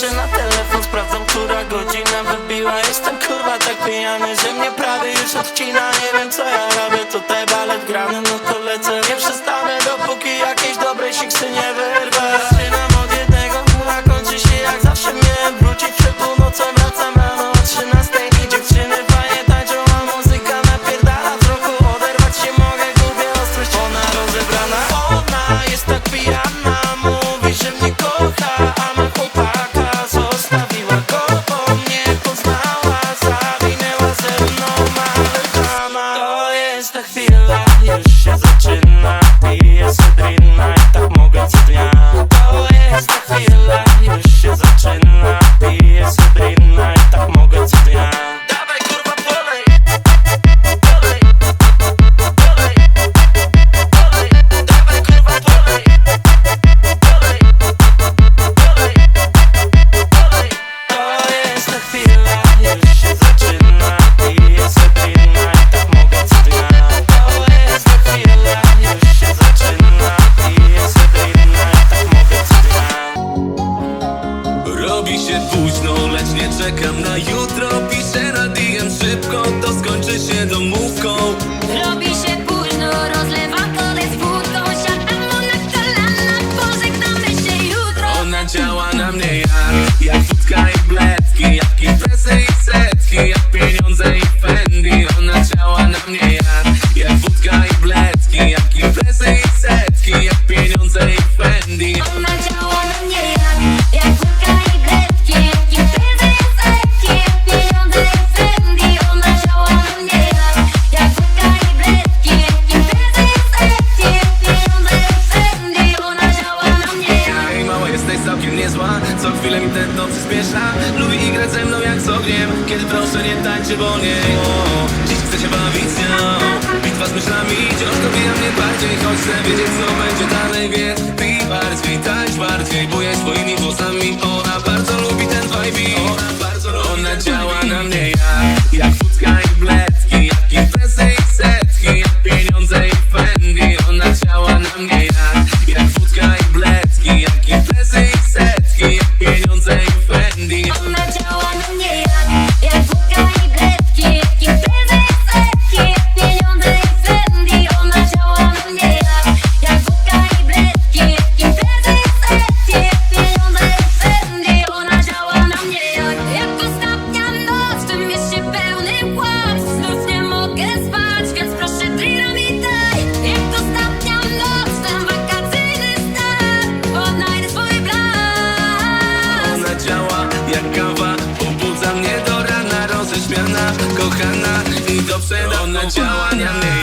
Patrzę na telefon, sprawdzam, która godzina wybiła. Jestem kurwa tak pijany, że mnie prawie już odcina. Nie wiem co ja robię, tutaj balet grany, no to lecę. Nie przestanę dopóki jakieś dobre siksy nie wyrwę. Zaczynam od jednego, a kończy się jak zawsze. Miałem wrócić przed północą, wracam rano o 13. I dziewczyny fajnie tańczą, a muzyka napierdala. W roku oderwać się mogę, gubię ostrość. Ona rozebrana, ona jest tak pijana. Mówi, że mnie kocha, a ma chłopaka. Zostawiła go, bo mnie poznała. Zawinęła ze mną malutana. To jest ta chwila, już się zaczyna. Piję cydrina i tak mogę co dnia. To jest ta chwila, już się zaczyna. Piję cydrina i tak mogę co dnia. Dawaj kurwa polej, polej, polej, polej. Dawaj kurwa polej, polej, polej, polej. To jest ta chwila, już się zaczyna. Piję cydrina i tak mogę co dnia. To jest ta chwila, już się zaczyna. Piję cydrina i tak mogę co dnia. Robi się późno, lecz nie czekam na jutro. Piszę na DM szybko, to skończy się domówką. Robi się późno, rozlewam kolej z wódką. Siadam mu na kolana, pożegnamy się jutro. Ona działa na mnie jak wódka i bledki, jak imprezy i setki, jak pieniądze i Fendi. Ona działa na mnie jak wódka i bledki, jak imprezy i setki, jak pieniądze i Fendi. Ona działa na mnie jak wódka i bledki, jak imprezy i setki, jak pieniądze i Fendi. Ona działa na mnie jak wódka i bledki, jak imprezy i setki, jak pieniądze i Fendi. Ona działa na mnie. Ej, mała, jesteś całkiem niezła, co chwilę mi tętno przyspiesza. Lubi grać ze mną jak z ogniem, kiedy proszę nie tańczy, bo nie. Dziś chcę się bawić z nią, bitwa z myślami wciąż dobija mnie bardziej. Choć chcę wiedzieć co będzie dalej, więc pij bardziej, tańcz bardziej, buję swoimi włosami. Ona bardzo lubi ten vibe. Ona działa na mnie jak wódka i bledki, jak imprezy i setki, jak pieniądze i Fendi. Ona działa na mnie jak wódka i bledki, jak imprezy i setki, jak pieniądze i Fendi. Ona działa na mnie jak wódka i bledki, jak imprezy i setki, jak pieniądze i Fendi. Ona działa na mnie jak wódka i bledki, jak imprezy i setki, jak pieniądze i Fendi. Ona działa na mnie jak ostatnia noc w tym mieście pełnym kłamstw. Znów nie mogę spać, więc proszę drina mi daj. Jak ostatnia noc ten wakacyjny stan, odnajdę swój blask. Ona działa jak kawa, pobudza mnie do rana. Roześmiana, kochana i do przodu. Ona działa na mnie